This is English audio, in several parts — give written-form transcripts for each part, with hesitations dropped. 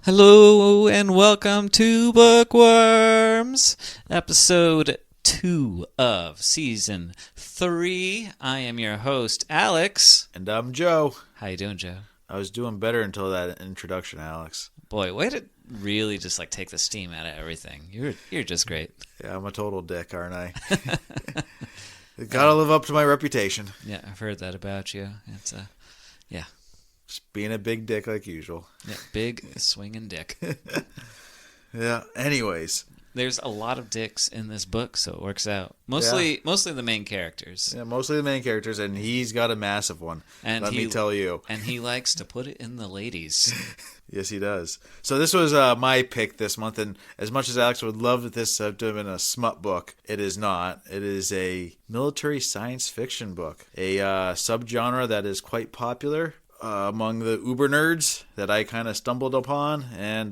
Hello and welcome to Bookworms, episode 2 of season 3. I am your host, Alex. And I'm Joe. How you doing, Joe? I was doing better until that introduction, Alex. Boy, way to really just take the steam out of everything. You're just great. Yeah, I'm a total dick, aren't I? Gotta live up to my reputation. Yeah, I've heard that about you. It's yeah. Just being a big dick like usual. Yeah, big swinging dick. Yeah. Anyways, there's a lot of dicks in this book, so it works out. Mostly the main characters. Yeah, mostly the main characters, and he's got a massive one. And let me tell you. And he likes to put it in the ladies. Yes, he does. So this was my pick this month, and as much as Alex would love this to have been a smut book, it is not. It is a military science fiction book, a subgenre that is quite popular among the uber nerds that I kind of stumbled upon. And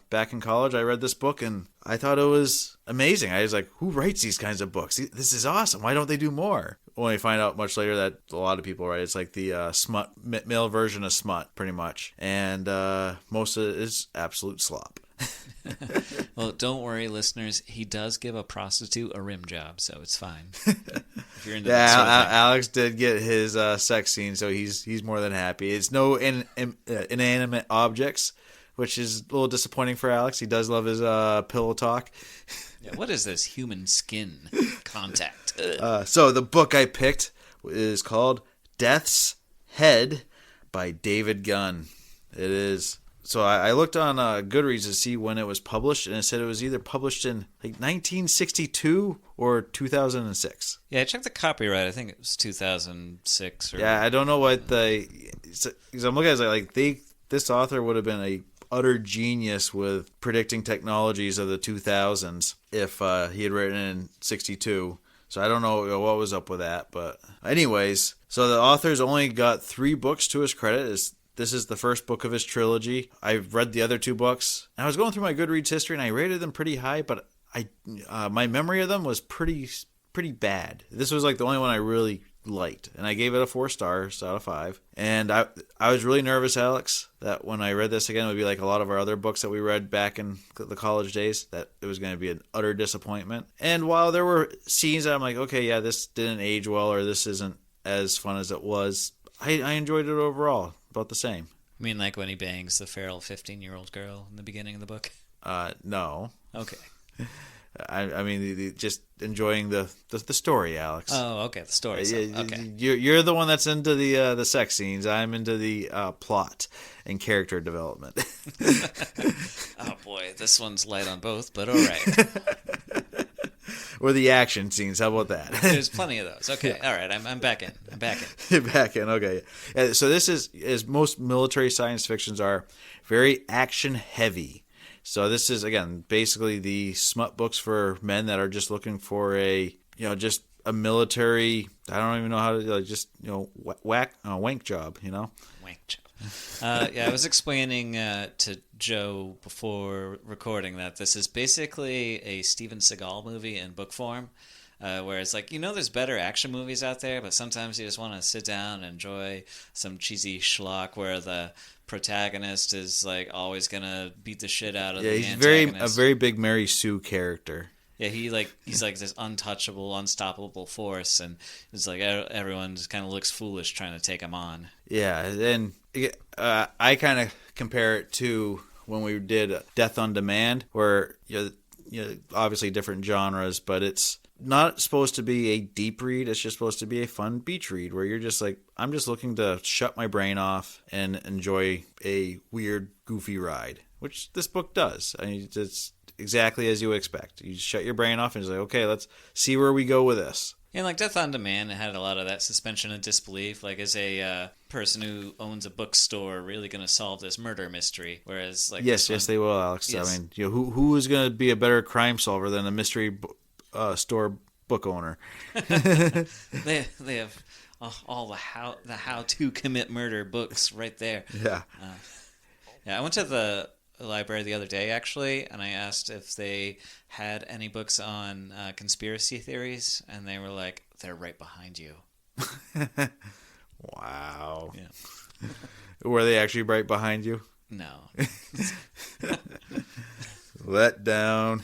back in college, I read this book, and I thought it was amazing. I was like, who writes these kinds of books? This is awesome. Why don't they do more? Only find out much later that a lot of people write. It's like the smut, male version of smut, pretty much. And most of it is absolute slop. Well, don't worry, listeners. He does give a prostitute a rim job, so it's fine. If you're into that sort of thing. Alex did get his sex scene, so he's more than happy. It's no inanimate objects, which is a little disappointing for Alex. He does love his pillow talk. Yeah, what is this human skin contact? So the book I picked is called Death's Head by David Gunn. It is. So I looked on Goodreads to see when it was published, and it said it was either published in like 1962 or 2006. Yeah, I checked the copyright. I think it was 2006. Yeah, I don't know what because I'm looking at it this author would have been a utter genius with predicting technologies of the 2000s if he had written in 62. So I don't know what was up with that, but anyways, so the author's only got 3 books to his credit. This is the first book of his trilogy. I've read the other 2 books. And I was going through my Goodreads history, and I rated them pretty high, but my memory of them was pretty bad. This was like the only one I really liked, and I gave it a 4 stars out of 5. And I was really nervous, Alex, that when I read this again, it would be like a lot of our other books that we read back in the college days, that it was going to be an utter disappointment. And while there were scenes that I'm like, okay, yeah, this didn't age well, or this isn't as fun as it was, I enjoyed it overall. About the same. I mean, like when he bangs the feral 15-year-old girl in the beginning of the book? No. Okay. I mean, just enjoying the story, Alex. Oh, okay, the story. Okay. You're the one that's into the sex scenes. I'm into the plot and character development. Oh boy, this one's light on both, but all right. Or the action scenes. How about that? There's plenty of those. Okay, all right. I'm back in. You're back in. Okay. So this is, as most military science fictions are, very action heavy. So this is, again, basically the smut books for men that are just looking for just a military, I don't even know how to, wank job, Wank job. Yeah, I was explaining to Joe before recording that this is basically a Steven Seagal movie in book form, where it's like, there's better action movies out there, but sometimes you just want to sit down and enjoy some cheesy schlock where the protagonist is like always gonna beat the shit out of the antagonist. He's a very big Mary Sue character. Yeah, he's like this untouchable, unstoppable force, and it's like everyone just kind of looks foolish trying to take him on. Yeah, and I kind of compare it to when we did Death on Demand, where obviously different genres, but it's not supposed to be a deep read. It's just supposed to be a fun beach read where you're just like, I'm just looking to shut my brain off and enjoy a weird, goofy ride, which this book does. I mean, it's exactly as you would expect. You shut your brain off and it's like, okay, let's see where we go with this. And like Death on Demand, it had a lot of that suspension of disbelief. Like, is a person who owns a bookstore really going to solve this murder mystery? Whereas, like, yes, they will, Alex. Yes. I mean, who is going to be a better crime solver than a mystery store book owner? They have all the how to commit murder books right there. Yeah. Yeah, I went to the library the other day, actually, and I asked if they had any books on conspiracy theories, and they were like, they're right behind you. Wow. Yeah. Were they actually right behind you? No. Let down.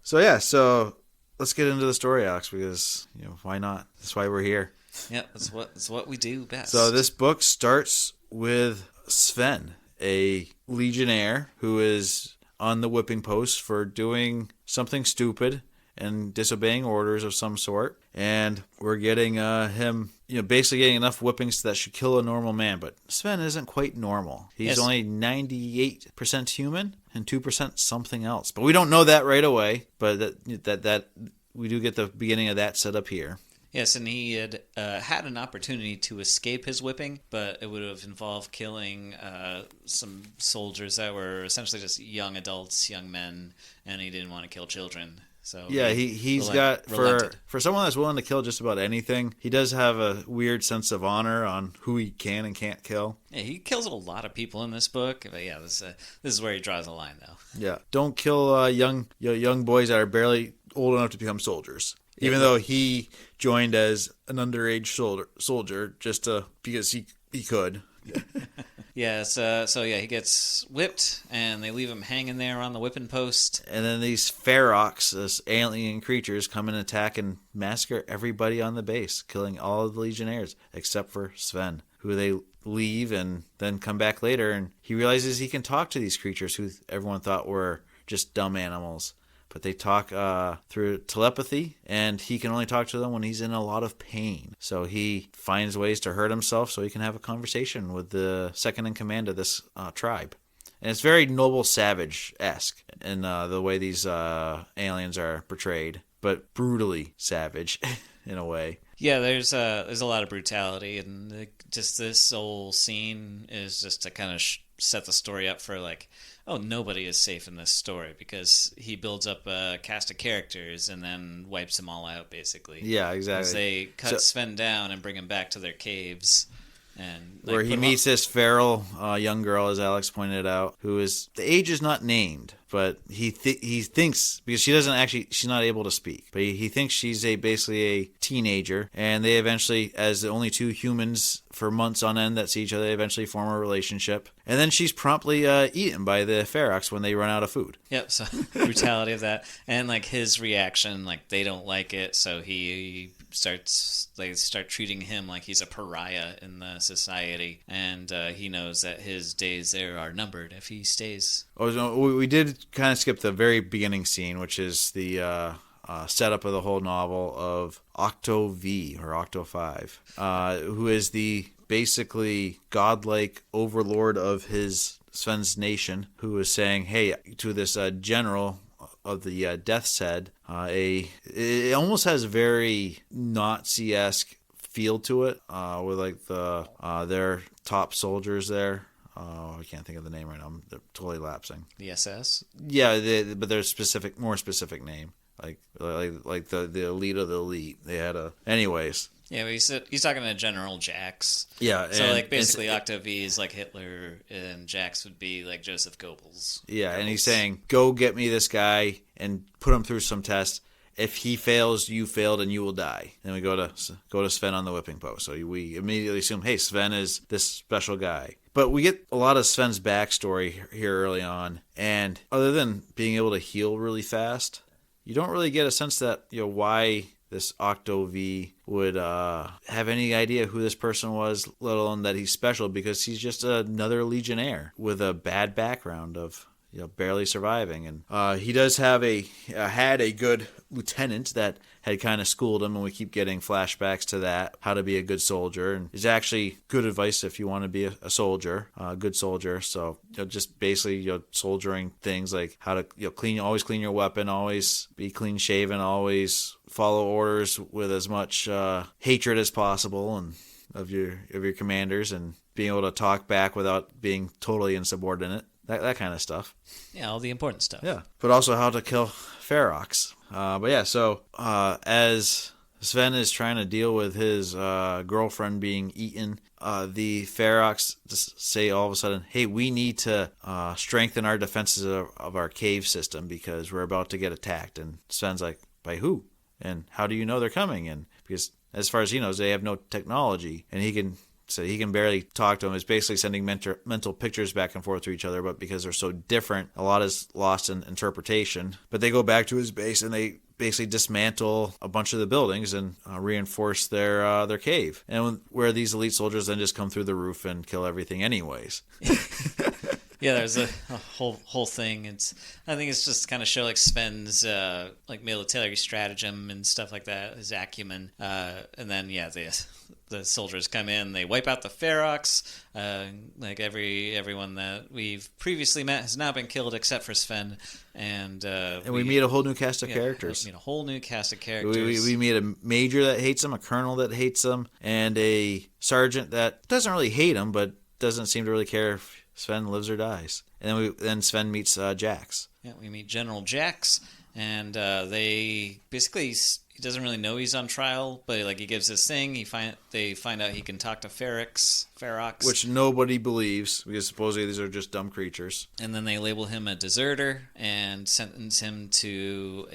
So let's get into the story, Alex, because why not? That's why we're here. Yeah, that's what we do best. So this book starts with Sven, a legionnaire who is on the whipping post for doing something stupid and disobeying orders of some sort. And we're getting him, basically getting enough whippings that should kill a normal man. But Sven isn't quite normal. He's only 98% human and 2% something else. But we don't know that right away. But that we do get the beginning of that set up here. Yes, and he had had an opportunity to escape his whipping, but it would have involved killing some soldiers that were essentially just young adults, young men, and he didn't want to kill children. So yeah, he's got for someone that's willing to kill just about anything. He does have a weird sense of honor on who he can and can't kill. Yeah, he kills a lot of people in this book, but yeah, this is where he draws the line, though. Yeah, don't kill young boys that are barely old enough to become soldiers. Even though he joined as an underage soldier just because he could. Yeah, so he gets whipped, and they leave him hanging there on the whipping post. And then these Ferox, this alien creatures, come and attack and massacre everybody on the base, killing all of the Legionnaires except for Sven, who they leave and then come back later, and he realizes he can talk to these creatures who everyone thought were just dumb animals. But they talk through telepathy, and he can only talk to them when he's in a lot of pain. So he finds ways to hurt himself so he can have a conversation with the second in command of this tribe. And it's very Noble Savage-esque in the way these aliens are portrayed, but brutally savage in a way. Yeah, there's a lot of brutality, and just this whole scene is just to kind of set the story up for nobody is safe in this story, because he builds up a cast of characters and then wipes them all out, basically. Yeah, exactly. As they cut Sven down and bring him back to their caves. And where he meets this feral young girl, as Alex pointed out, who is, the age is not named, but he thinks, because she's not able to speak, but he thinks she's basically a teenager, and they eventually, as the only two humans for months on end that see each other, they eventually form a relationship. And then she's promptly eaten by the Ferox when they run out of food. Yep, so brutality of that. And his reaction, they don't like it, so they start treating him like he's a pariah in the society, and he knows that his days there are numbered if he stays. Oh, no, we did kind of skip the very beginning scene, which is the setup of the whole novel of Octo V, or Octo 5, who is the basically godlike overlord of Sven's nation, who is saying, hey, to this general of the Death's Head, it almost has a very Nazi-esque feel to it, with their top soldiers there. I can't think of the name right now. I'm totally lapsing. The SS? Yeah, but there's more specific name, like the elite of the elite. They had anyways. Yeah, but he's talking to General Jax. Yeah, so basically Octo V is like Hitler, and Jax would be like Joseph Goebbels. Yeah, and he's saying, go get me this guy and put him through some tests. If he fails, you failed, and you will die. Then we go to Sven on the whipping post. So we immediately assume, hey, Sven is this special guy. But we get a lot of Sven's backstory here early on, and other than being able to heal really fast, you don't really get a sense that why this Octo V would have any idea who this person was, let alone that he's special, because he's just another legionnaire with a bad background of barely surviving. And he does have had a good lieutenant that had kind of schooled him, and we keep getting flashbacks to that, how to be a good soldier, and it's actually good advice if you want to be a soldier, a good soldier. So just basically soldiering things like how to always clean your weapon, always be clean shaven, always follow orders with as much hatred as possible, and of your commanders, and being able to talk back without being totally insubordinate. That kind of stuff. Yeah, all the important stuff. Yeah, but also how to kill Ferox. So as Sven is trying to deal with his girlfriend being eaten, the Ferox just say all of a sudden, hey, we need to strengthen our defenses of our cave system because we're about to get attacked. And Sven's like, by who? And how do you know they're coming? And because as far as he knows, they have no technology, and he can So he can barely talk to him. It's basically sending mental pictures back and forth to each other, but because they're so different, a lot is lost in interpretation. But they go back to his base and they basically dismantle a bunch of the buildings and reinforce their cave. And where these elite soldiers then just come through the roof and kill everything anyways. Yeah, there's a whole thing. I think it's just kind of show like Sven's like military stratagem and stuff like that, his acumen, and then the soldiers come in, they wipe out the Ferox. Like everyone that we've previously met has now been killed except for Sven, and we meet a whole new cast of characters. We meet a whole new cast of characters. We meet a major that hates him, a colonel that hates him, and a sergeant that doesn't really hate him, but doesn't seem to really care if Sven lives or dies. And then Sven meets Jax. Yeah, we meet General Jax, and they basically, he doesn't really know he's on trial, but like he gives this thing. They find out he can talk to Ferox, which nobody believes because supposedly these are just dumb creatures. And then they label him a deserter and sentence him to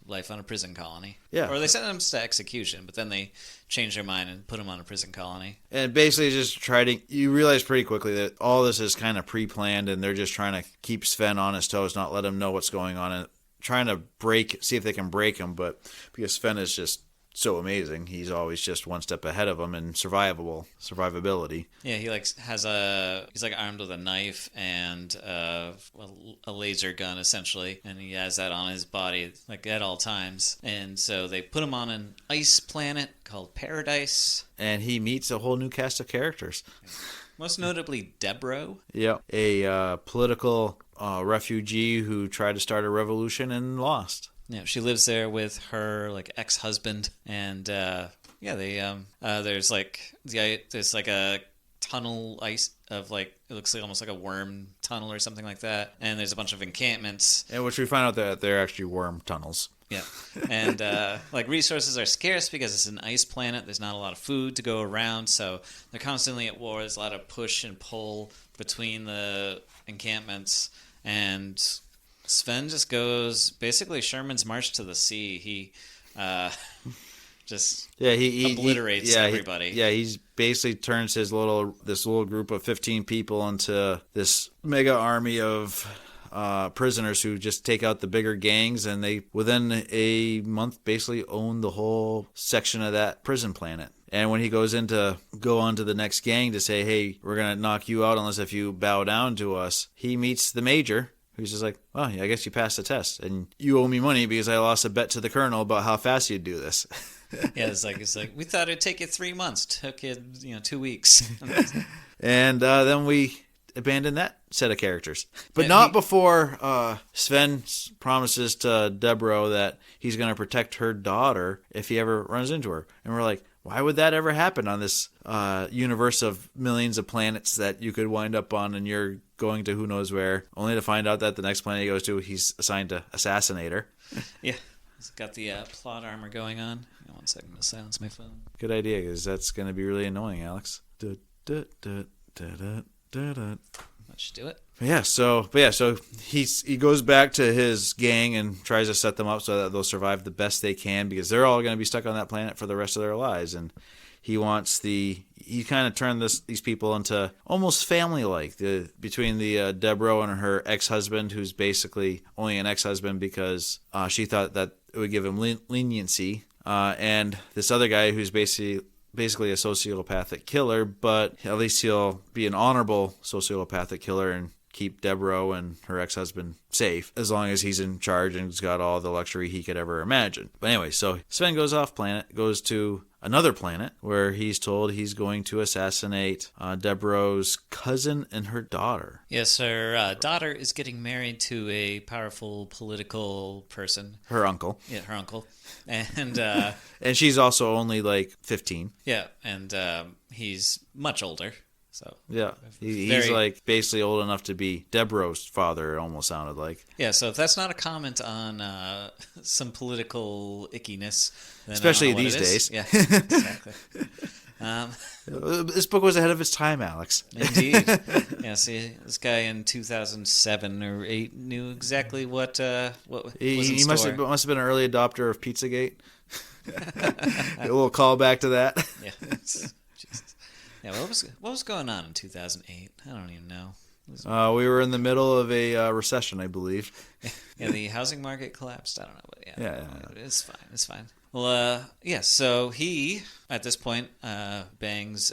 life on a prison colony. Yeah, or they sentence him to execution, but then they change their mind and put him on a prison colony. And basically just you realize pretty quickly that all this is kind of pre-planned and they're just trying to keep Sven on his toes, not let him know what's going on, and trying to see if they can break him. But because Sven is just so amazing, he's always just one step ahead of them in survivability. Yeah, he's like armed with a knife and a laser gun essentially, and he has that on his body like at all times. And so they put him on an ice planet called Paradise, and he meets a whole new cast of characters. Most notably Debro. Yeah, a political refugee who tried to start a revolution and lost. Yeah, she lives there with her like ex-husband, and there's like a tunnel ice of like, it looks like almost like a worm tunnel or something like that, and there's a bunch of encampments. And which we find out that they're actually worm tunnels. Yeah, and like resources are scarce because it's an ice planet. There's not a lot of food to go around, so they're constantly at war. There's a lot of push and pull between the encampments, and Sven just goes basically Sherman's March to the Sea. He just he obliterates everybody. He's basically turns this little group of 15 people into this mega army of prisoners who just take out the bigger gangs, and they within a month basically own the whole section of that prison planet. And when he goes on to the next gang to say, hey, we're going to knock you out unless if you bow down to us, he meets the major, who's just like, well, I guess you passed the test, and you owe me money because I lost a bet to the colonel about how fast you'd do this. Yeah, it's like we thought it'd take you 3 months. Took it 2 weeks. And then we abandon that set of characters, but not before Sven promises to Debro that he's going to protect her daughter if he ever runs into her. And we're like, why would that ever happen on this universe of millions of planets that you could wind up on, and you're going to who knows where, only to find out that the next planet he goes to, he's assigned to assassinate her. Yeah, he's got the plot armor going on. 1 second to silence my phone. Good idea, because that's going to be really annoying, Alex. Let's do it. So he goes back to his gang and tries to set them up so that they'll survive the best they can, because they're all going to be stuck on that planet for the rest of their lives. And he kind of turned these people into almost family-like. Between the Debro and her ex-husband, who's basically only an ex-husband because she thought that it would give him leniency, and this other guy who's basically a sociopathic killer, but at least he'll be an honorable sociopathic killer and keep Debro and her ex-husband safe as long as he's in charge and he's got all the luxury he could ever imagine. But anyway, so Sven goes off planet, goes to another planet where he's told he's going to assassinate Debro's cousin and her daughter. Yes, her daughter is getting married to a powerful political person. Her uncle. Yeah, her uncle. And and she's also only like 15. Yeah, and he's much older. So yeah, he's like basically old enough to be Debro's father, it almost sounded like. Yeah, so if that's not a comment on some political ickiness, then especially these days. Yeah, exactly. This book was ahead of its time, Alex. Indeed. Yeah, see, this guy in 2007 or 8 knew exactly what was in store. He must have been an early adopter of Pizzagate. A little callback to that. Yeah. Jesus. Yeah, what was going on in 2008? I don't even know. We were in the middle of a recession, I believe. Yeah, the housing market collapsed. I don't know, but Yeah. it's fine. It's fine. Well, yeah. So he, at this point, starts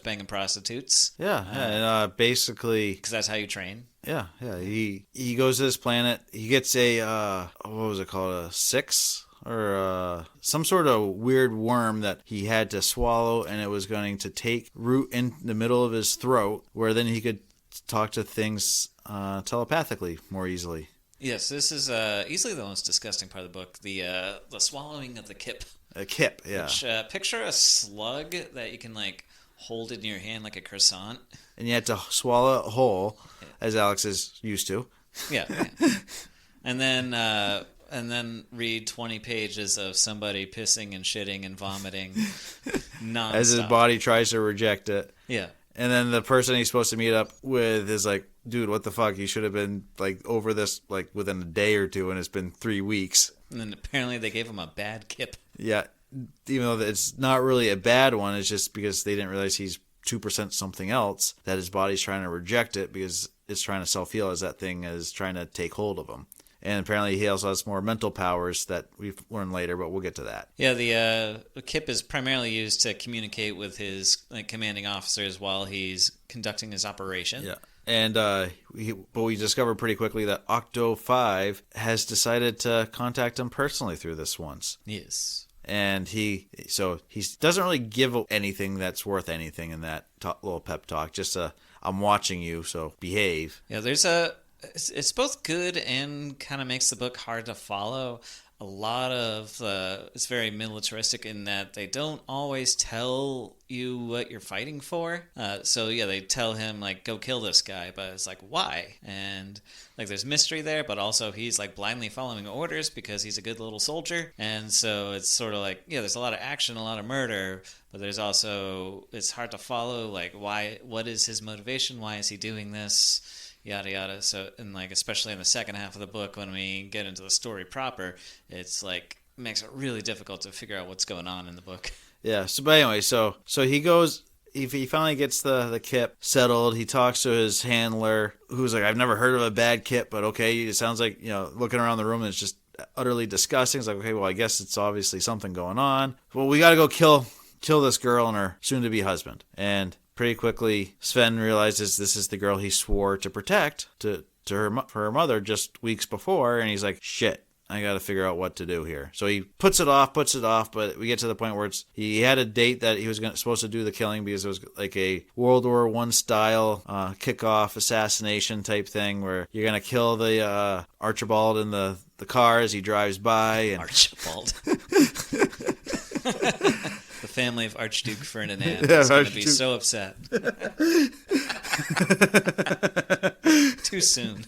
banging prostitutes. And basically, because that's how you train. Yeah. He goes to this planet. He gets a what was it called? A six or some sort of weird worm that he had to swallow, and it was going to take root in the middle of his throat, where then he could talk to things telepathically more easily. Yes, this is easily the most disgusting part of the book. The swallowing of the kip. A kip, yeah. Which, picture a slug that you can like hold in your hand like a croissant. And you had to swallow it whole, as Alex is used to. Yeah. And then read 20 pages of somebody pissing and shitting and vomiting nonstop. As his body tries to reject it. Yeah. And then the person he's supposed to meet up with is like, dude, what the fuck? You should have been like over this like within a day or two, and it's been 3 weeks. And then apparently they gave him a bad kip. Yeah, even though it's not really a bad one, it's just because they didn't realize he's 2% something else, that his body's trying to reject it because it's trying to self-heal as that thing is trying to take hold of him. And apparently he also has more mental powers that we've learned later, but we'll get to that. Yeah, the kip is primarily used to communicate with his commanding officers while he's conducting his operation. Yeah. And but we discovered pretty quickly that Octo 5 has decided to contact him personally through this once. Yes. And he doesn't really give anything that's worth anything in that little pep talk. Just I'm watching you, so behave. Yeah, it's both good and kind of makes the book hard to follow. A lot of it's very militaristic in that they don't always tell you what you're fighting for. So yeah, they tell him like, go kill this guy, but it's like, why? And like there's mystery there, but also he's like blindly following orders because he's a good little soldier. And so it's sort of like, yeah, there's a lot of action, a lot of murder, but there's also, it's hard to follow like what is his motivation? Why is he doing this? Yada yada. So, and like especially in the second half of the book, when we get into the story proper, it's like makes it really difficult to figure out what's going on in the book. Yeah. So, but anyway, so he goes. He finally gets the kip settled. He talks to his handler, who's like, I've never heard of a bad kip, but okay. It sounds like, looking around the room, it's just utterly disgusting. It's like, okay, well, I guess it's obviously something going on. Well, we got to go kill this girl and her soon-to-be husband. And pretty quickly, Sven realizes this is the girl he swore to protect for her mother just weeks before, and he's like, shit, I got to figure out what to do here. So he puts it off, but we get to the point where he had a date that he was supposed to do the killing because it was like a World War I style kickoff assassination type thing where you're going to kill the Archibald in the car as he drives by. And Archibald. The family of Archduke Ferdinand is going to be so upset. Too soon.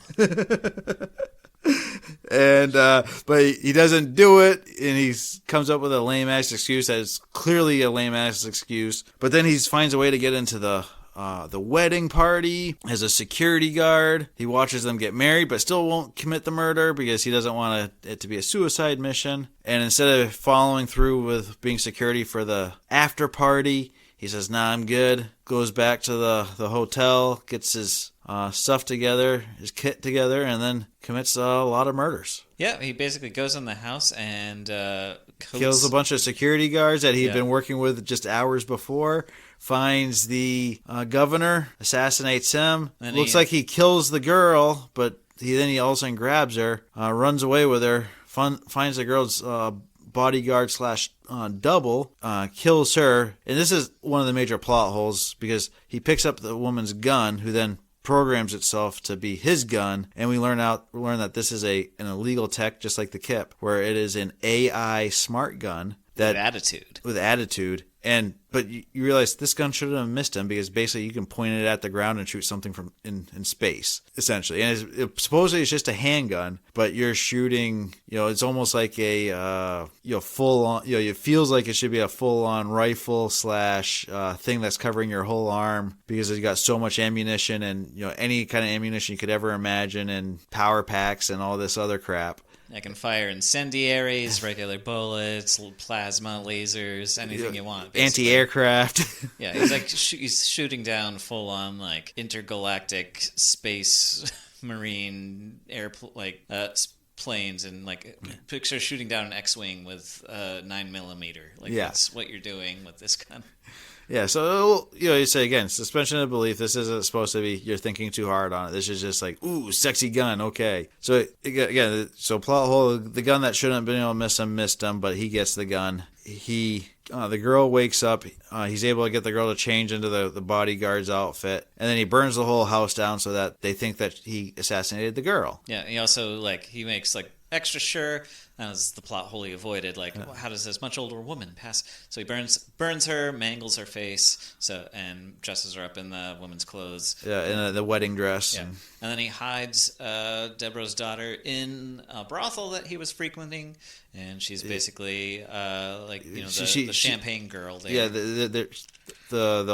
And but he doesn't do it, and he comes up with a lame ass excuse that is clearly a lame ass excuse. But then he finds a way to get into the wedding party as a security guard. He watches them get married, but still won't commit the murder because he doesn't want it to be a suicide mission. And instead of following through with being security for the after party, he says, nah, I'm good. Goes back to the hotel, gets his stuff together, his kit together, and then commits a lot of murders. Yeah, he basically goes in the house and kills a bunch of security guards that he'd been working with just hours before. Finds the governor, assassinates him. Looks like he kills the girl, but he all of a sudden grabs her, runs away with her, finds the girl's bodyguard / double, kills her. And this is one of the major plot holes because he picks up the woman's gun, who then programs itself to be his gun, and we learn that this is an illegal tech, just like the Kip, where it is an AI smart gun with attitude. But you realize this gun shouldn't have missed him because basically you can point it at the ground and shoot something from in space, essentially. And supposedly it's just a handgun, but you're shooting, it's almost like a full on, it feels like it should be a full on rifle / thing that's covering your whole arm because you got so much ammunition and any kind of ammunition you could ever imagine and power packs and all this other crap. I can fire incendiaries, regular bullets, plasma, lasers, anything you want. Basically. Anti-aircraft. Yeah, he's like he's shooting down full on like intergalactic space marine planes, and like picture shooting down an X-wing with 9mm. Like that's what you're doing with this gun. Yeah, so, you say again, suspension of belief. This isn't supposed to be you're thinking too hard on it. This is just like, ooh, sexy gun, okay. So, again, plot hole, the gun that shouldn't have been able to missed him, but he gets the gun. The girl wakes up. He's able to get the girl to change into the bodyguard's outfit, and then he burns the whole house down so that they think that he assassinated the girl. Yeah, he also, he makes, extra sure. That was the plot wholly avoided. How does this much older woman pass? So he burns her, mangles her face, and dresses her up in the woman's clothes. Yeah, in the wedding dress. Yeah, and then he hides Deborah's daughter in a brothel that he was frequenting, and she's basically the champagne girl there. Yeah, the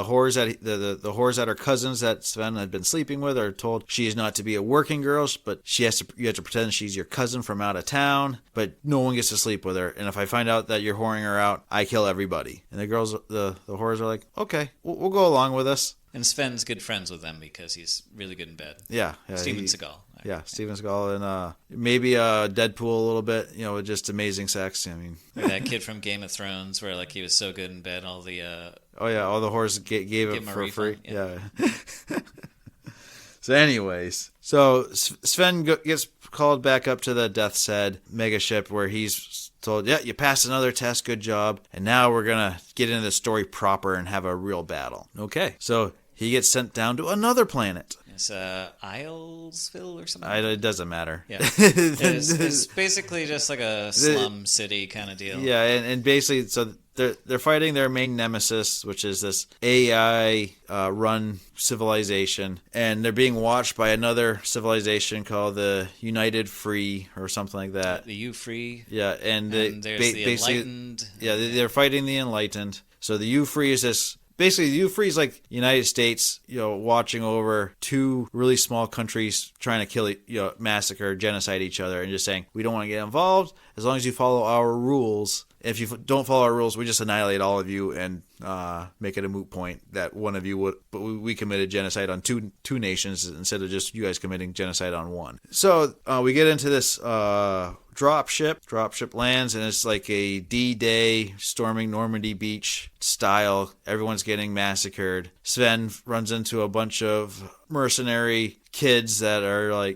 whores that her cousins that Sven had been sleeping with are told she is not to be a working girl, but you have to pretend she's your cousin from out of town, but no one gets to sleep with her. And if I find out that you're whoring her out, I kill everybody. And the whores are like, okay, we'll go along with this. And Sven's good friends with them because he's really good in bed. Yeah, Steven Seagal. Yeah, Steven Seagal, and maybe Deadpool a little bit, with just amazing sex. I mean, that kid from Game of Thrones, where he was so good in bed, all the all the whores gave it for free. Yeah. So, anyways, Sven gets called back up to the Death's Head megaship where he's told, yeah, you passed another test, good job, and now we're gonna get into the story proper and have a real battle. Okay, so he gets sent down to another planet. It's Islesville or something. It doesn't matter. Yeah, it's basically just like a slum city kind of deal. Yeah, and basically, so they're fighting their main nemesis, which is this AI run civilization, and they're being watched by another civilization called the United Free or something like that. The U-Free. Yeah, and there's the Enlightened. Yeah, they're fighting the Enlightened. So the U-Free is this. Basically, the U-Free is like United States, watching over two really small countries trying to kill, massacre, genocide each other, and just saying, we don't want to get involved as long as you follow our rules. If you don't follow our rules, we just annihilate all of you and make it a moot point that one of you would. But we committed genocide on two nations instead of just you guys committing genocide on one. So we get into this dropship. Dropship lands, and it's like a D-Day storming Normandy Beach style. Everyone's getting massacred. Sven runs into a bunch of mercenary kids that are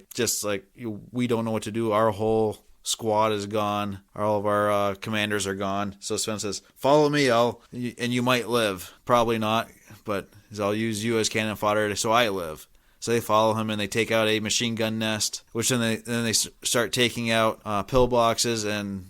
we don't know what to do. Our whole squad is gone. All of our commanders are gone. So Sven says, follow me, and you might live. Probably not, but I'll use you as cannon fodder so I live. So they follow him, and they take out a machine gun nest, which then they start taking out pillboxes and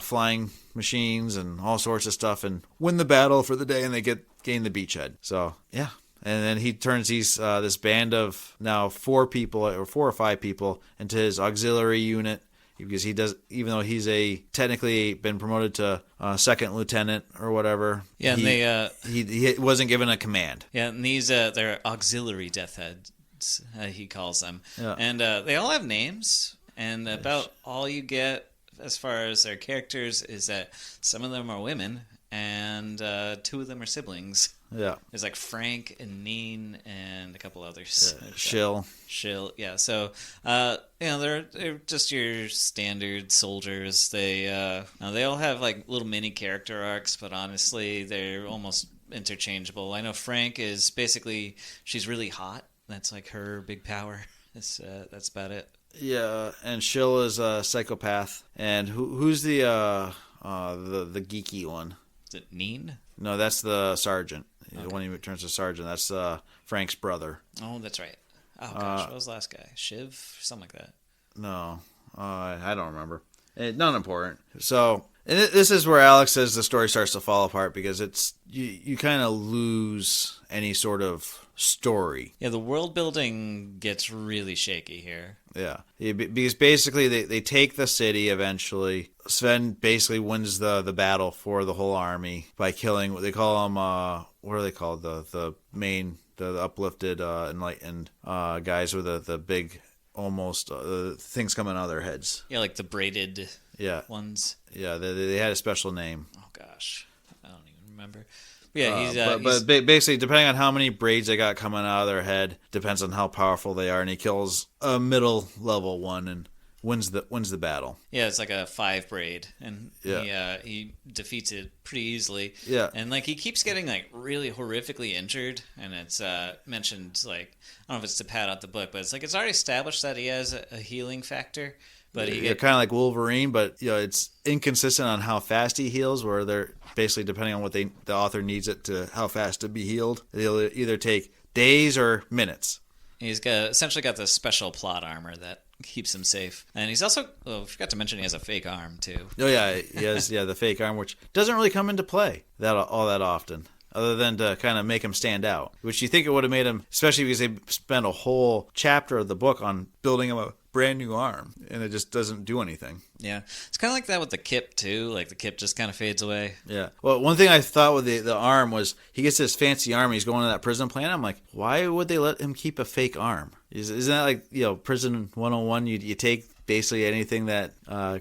flying machines and all sorts of stuff, and win the battle for the day, and they gain the beachhead. So yeah. And then he turns this band of now 4 or 5 people into his auxiliary unit, because he does, even though he's technically been promoted to second lieutenant or whatever. Yeah, and he wasn't given a command. Yeah, and these they're auxiliary death heads, he calls them. Yeah. And they all have names, and about all you get as far as their characters is that some of them are women, and 2 of them are siblings. Yeah. There's Frank and Neen and a couple others. Shill. Yeah. So, they're just your standard soldiers. They all have little mini character arcs, but honestly, they're almost interchangeable. I know Frank is basically, she's really hot. That's her big power. That's about it. Yeah, and Shill is a psychopath. And who's the geeky one? Is it Neen? No, that's the sergeant. Okay. When he turns to sergeant, that's Frank's brother. Oh, that's right. Oh gosh, what was the last guy? Shiv, something like that. No, I don't remember. Not important. So, and this is where Alex says the story starts to fall apart, because it's you kind of lose any sort of story. Yeah, the world building gets really shaky here. Yeah, because basically they take the city eventually. Sven basically wins the battle for the whole army by killing what they call them. What are they called? The uplifted, enlightened guys with the big almost things coming out of their heads. Yeah, like the braided ones. Yeah, they had a special name. Oh gosh, I don't even remember. Yeah, but basically, depending on how many braids they got coming out of their head, depends on how powerful they are, and he kills a middle level one and wins the battle. Yeah, it's like a 5 braid, and he defeats it pretty easily. Yeah, and like he keeps getting like really horrifically injured, and it's mentioned like I don't know if it's to pad out the book, but it's like it's already established that he has a healing factor. But kind of like Wolverine, but it's inconsistent on how fast he heals. Where they're basically depending on what the author needs it to how fast to be healed. They'll either take days or minutes. He's essentially got this special plot armor that keeps him safe, and he's also I forgot to mention he has a fake arm too. Oh yeah, he has the fake arm, which doesn't really come into play all that often. Other than to kind of make him stand out, which you think it would have made him, especially because they spent a whole chapter of the book on building him a brand new arm, and it just doesn't do anything. Yeah, it's kind of like that with the Kip too. Like the Kip just kind of fades away. Yeah. Well, one thing I thought with the arm was he gets this fancy arm. He's going to that prison planet. I'm like, why would they let him keep a fake arm? Isn't that like prison 101? You take basically anything that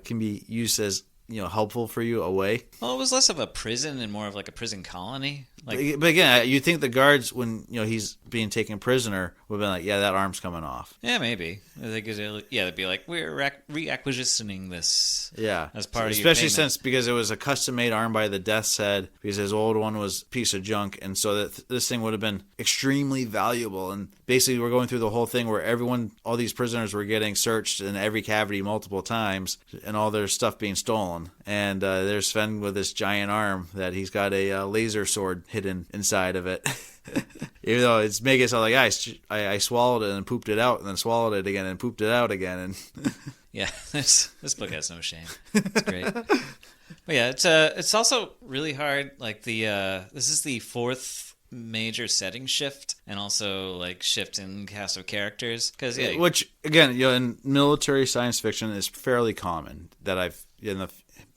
can be used as helpful for you away. Well, it was less of a prison and more of like a prison colony. But again, you think the guards, when he's being taken prisoner, would have been like, yeah, that arm's coming off. Yeah, maybe. They'd be like, we're reacquisitioning this. Yeah, as part of especially since because it was a custom made arm by the Death's Head, because his old one was a piece of junk, and so that this thing would have been extremely valuable. And basically, we're going through the whole thing where all these prisoners were getting searched in every cavity multiple times, and all their stuff being stolen. And there's Sven with this giant arm that he's got a laser sword hidden inside of it. Even though it's making it sound like I swallowed it and pooped it out, and then swallowed it again and pooped it out again. And yeah, this book has no shame. It's great. But yeah, it's also really hard. Like this is the 4th major setting shift, and also like shift in cast of characters. Which again, in military science fiction is fairly common. That I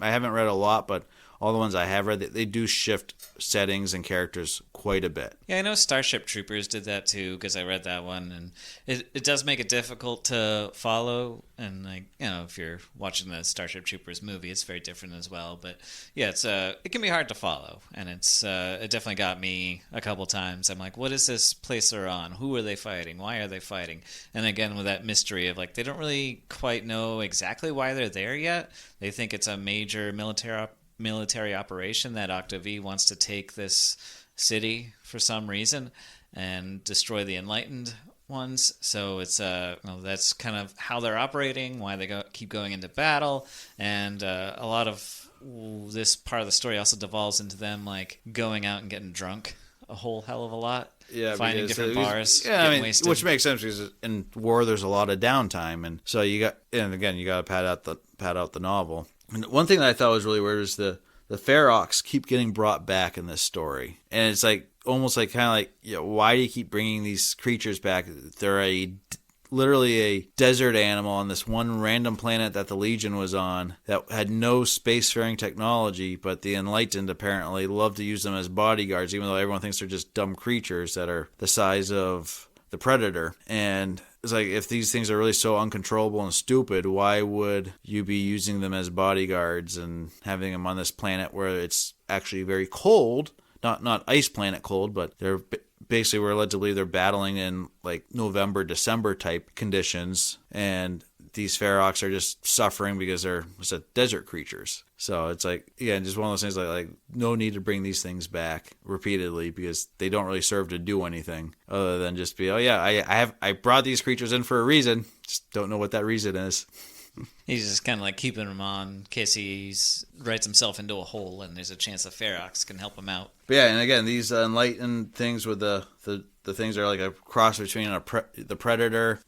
haven't read a lot, but all the ones I have read, they do shift settings and characters quite a bit. Yeah, I know Starship Troopers did that too, because I read that one, and it does make it difficult to follow. And if you're watching the Starship Troopers movie, it's very different as well. But yeah, it can be hard to follow, and it definitely got me a couple times. I'm like, what is this place they're on? Who are they fighting? Why are they fighting? And again, with that mystery of like they don't really quite know exactly why they're there yet. They think it's a major military operation that Octavie wants to take this city for some reason and destroy the enlightened ones. So it's that's kind of how they're operating, why they keep going into battle, and a lot of this part of the story also devolves into them like going out and getting drunk a whole hell of a lot. Yeah, finding different bars, getting wasted. Which makes sense because in war there's a lot of downtime, and so you got to pad out the novel. And one thing that I thought was really weird is the Ferox keep getting brought back in this story, and it's like almost like kind of like why do you keep bringing these creatures back? They're literally a desert animal on this one random planet that the Legion was on that had no spacefaring technology, but the Enlightened apparently love to use them as bodyguards, even though everyone thinks they're just dumb creatures that are the size of the Predator. And it's like, if these things are really so uncontrollable and stupid, why would you be using them as bodyguards and having them on this planet where it's actually very cold? Not ice planet cold, but they're basically, we're led to believe they're battling in like November, December type conditions, and these Ferox are just suffering because they're desert creatures. So it's like, yeah, just one of those things like no need to bring these things back repeatedly because they don't really serve to do anything other than just be, oh yeah, I brought these creatures in for a reason, just don't know what that reason is. He's just kind of like keeping him on in case he writes himself into a hole and there's a chance that Ferox can help him out. But yeah, and again, these enlightened things with the things are like a cross between the Predator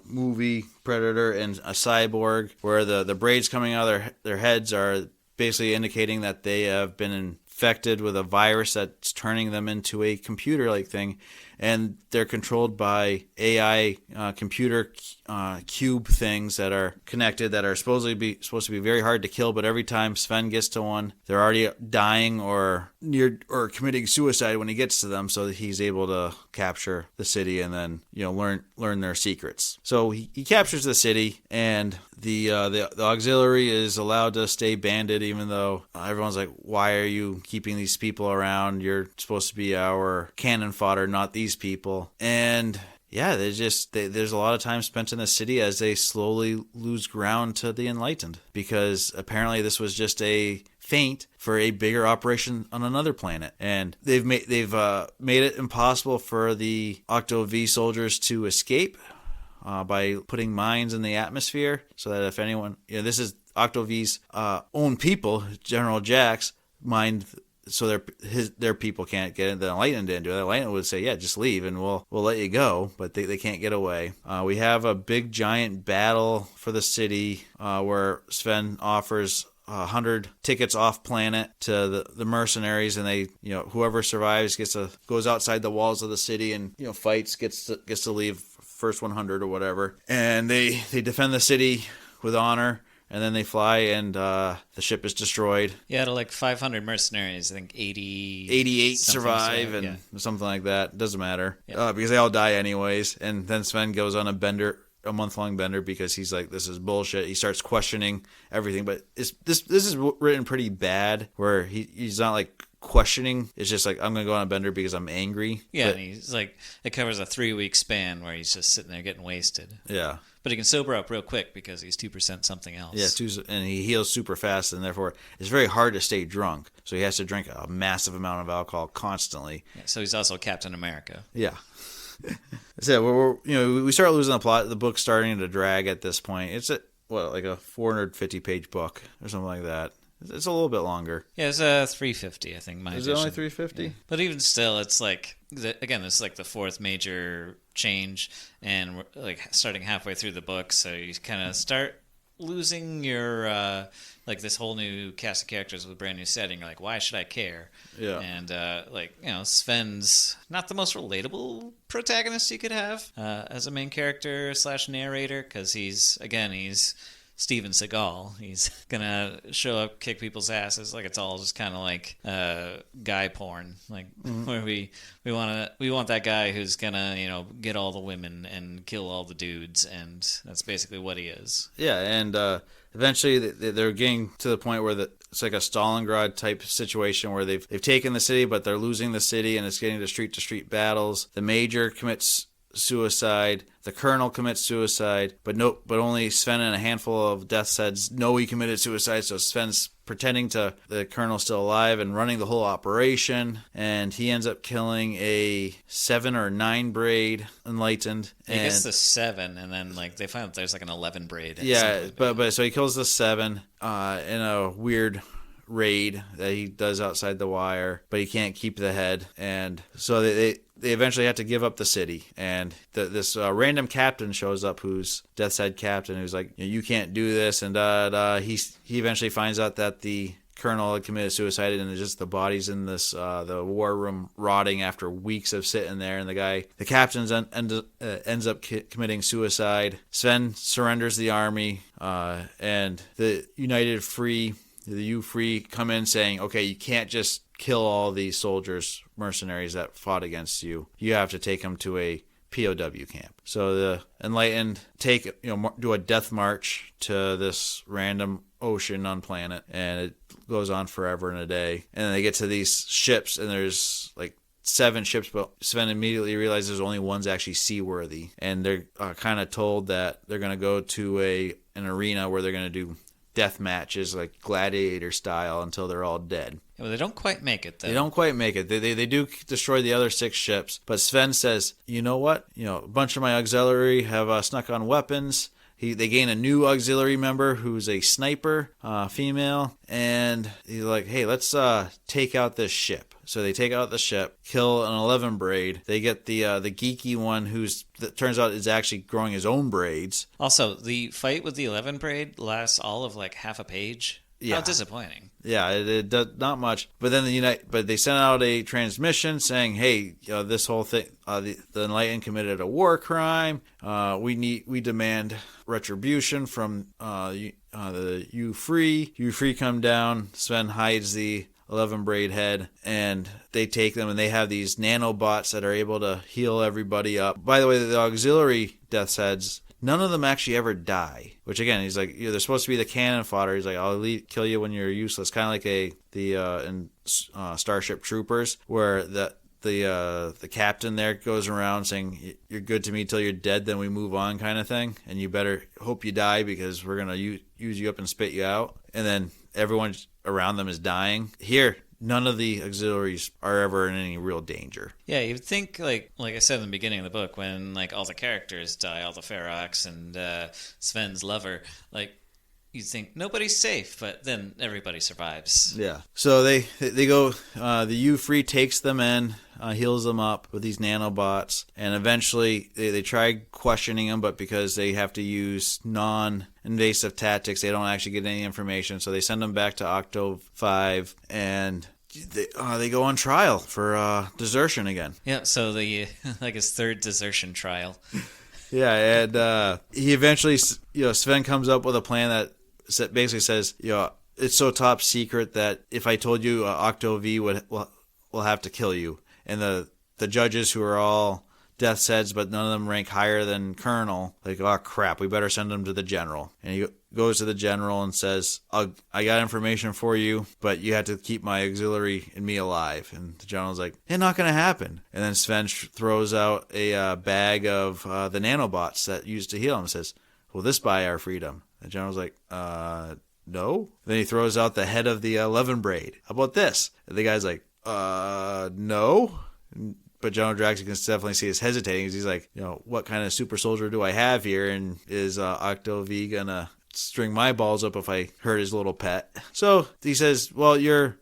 movie Predator and a cyborg, where the braids coming out of their heads are basically indicating that they have been infected with a virus that's turning them into a computer-like thing, and they're controlled by AI computer cube things that are connected that are supposed to be very hard to kill. But every time Sven gets to one, they're already dying or committing suicide when he gets to them. So that he's able to capture the city and then learn their secrets. So he captures the city, and the auxiliary is allowed to stay banded, even though everyone's like, "Why are you keeping these people around? You're supposed to be our cannon fodder, not these people." And yeah, there's a lot of time spent in the city as they slowly lose ground to the Enlightened, because apparently this was just a feint for a bigger operation on another planet, and they've made it impossible for the Octo-V soldiers to escape by putting mines in the atmosphere, so that if anyone, this is Octo-V's own people, General Jack's mind. So their people can't get in. The Enlightened didn't do it. The Enlightened would say, "Yeah, just leave, and we'll let you go." But they can't get away. We have a big giant battle for the city where Sven offers 100 tickets off planet to the mercenaries, and they, whoever survives goes outside the walls of the city and fights, gets to leave first 100 or whatever, and they defend the city with honor. And then they fly, and the ship is destroyed. Yeah, to like 500 mercenaries, I think 88 survive, and something like that. Doesn't matter, because they all die anyways. And then Sven goes on a month-long bender, because he's like, "This is bullshit." He starts questioning everything, but this is written pretty bad, where he's not like questioning. It's just like, "I'm gonna go on a bender because I'm angry." Yeah, and he's like, it covers a 3-week span where he's just sitting there getting wasted. Yeah. But he can sober up real quick because he's 2% something else. Yeah, and he heals super fast, and therefore it's very hard to stay drunk. So he has to drink a massive amount of alcohol constantly. Yeah, so he's also Captain America. Yeah. So we start losing the plot. The book's starting to drag at this point. It's like a 450-page book or something like that. It's a little bit longer. Yeah, it's 350, I think. Is it only 350? Yeah. But even still, it's like, again, this is like the fourth major change, and we're like starting halfway through the book, so you kind of start losing your this whole new cast of characters with a brand new setting. You're like, why should I care? Yeah. And Sven's not the most relatable protagonist you could have as a main character / narrator, because he's Steven Seagal. He's gonna show up, kick people's asses. Like, it's all just kind of like guy porn, like where we want that guy who's gonna get all the women and kill all the dudes, and that's basically what he is. Yeah, and eventually they're getting to the point where it's like a Stalingrad type situation where they've taken the city, but they're losing the city, and it's getting to street battles. The major commits suicide. The colonel commits suicide, but only Sven and a handful of death's heads know he committed suicide. So Sven's pretending the colonel's still alive and running the whole operation, and he ends up killing a 7 or 9 braid Enlightened. I guess the 7, and then they find out there's like an 11 braid. Yeah, but so he kills the 7 in a weird raid that he does outside the wire, but he can't keep the head, and so they eventually have to give up the city, and this random captain shows up, who's Death's Head captain, who's like, "You can't do this," and he eventually finds out that the colonel had committed suicide, and it's just the bodies in this the war room rotting after weeks of sitting there, and the captain ends up committing suicide. Sven surrenders the army, and the U Free come in saying, "Okay, you can't just kill all these soldiers, mercenaries that fought against you. You have to take them to a POW camp." So the Enlightened do a death march to this random ocean on planet, and it goes on forever and a day. And then they get to these ships, and there's like 7 ships, but Sven immediately realizes only one's actually seaworthy, and they're kind of told that they're going to go to an arena where they're going to do death matches, like gladiator style, until they're all dead. Yeah, well, they don't quite make it, though. They don't quite make it. They do destroy the other 6 ships, but Sven says, "You know what? A bunch of my auxiliary have snuck on weapons." They gain a new auxiliary member who's a sniper, female, and he's like, "Hey, let's take out this ship." So they take out the ship, kill an 11 braid. They get the geeky one that turns out is actually growing his own braids. Also, the fight with the 11 braid lasts all of like half a page. Yeah. How disappointing. Yeah, it does not much. But then they sent out a transmission saying, "Hey, this whole thing, the Enlightened committed a war crime. We demand retribution from the U Free. U Free come down. Sven hides the 11 braid head, and they take them, and they have these nanobots that are able to heal everybody up. By the way, the auxiliary death's heads, none of them actually ever die. Which again, he's like, they're supposed to be the cannon fodder. He's like, I'll kill you when you're useless. Kind of like in Starship Troopers, where the captain there goes around saying, "You're good to me till you're dead, then we move on," kind of thing. And you better hope you die because we're gonna use you up and spit you out. And then everyone around them is dying. Here, none of the auxiliaries are ever in any real danger. Yeah, you'd think, like I said in the beginning of the book, when like all the characters die, all the Ferox and Sven's lover, like you'd think nobody's safe, but then everybody survives. Yeah. So they go. The U-Free takes them in, heals them up with these nanobots, and eventually they try questioning them, but because they have to use non-invasive tactics, they don't actually get any information. So they send them back to Octo 5, and they go on trial for desertion again. Yeah. So the like his third desertion trial. Yeah, and he eventually, Sven comes up with a plan that basically says, it's so top secret that if I told you, Octo V will have to kill you. And the judges, who are all death's heads, but none of them rank higher than colonel, like, oh crap, we better send them to the general. And he goes to the general and says, I got information for you, but you have to keep my auxiliary and me alive. And the general's like, it's not going to happen. And then Sven throws out a bag of the nanobots that used to heal him and says, will this buy our freedom? The general's like, no. Then he throws out the head of the 11 braid. How about this? And the guy's like, no. But General Drax, you can definitely see he's hesitating. He's like, what kind of super soldier do I have here? And is Octo V gonna string my balls up if I hurt his little pet? So he says, well, you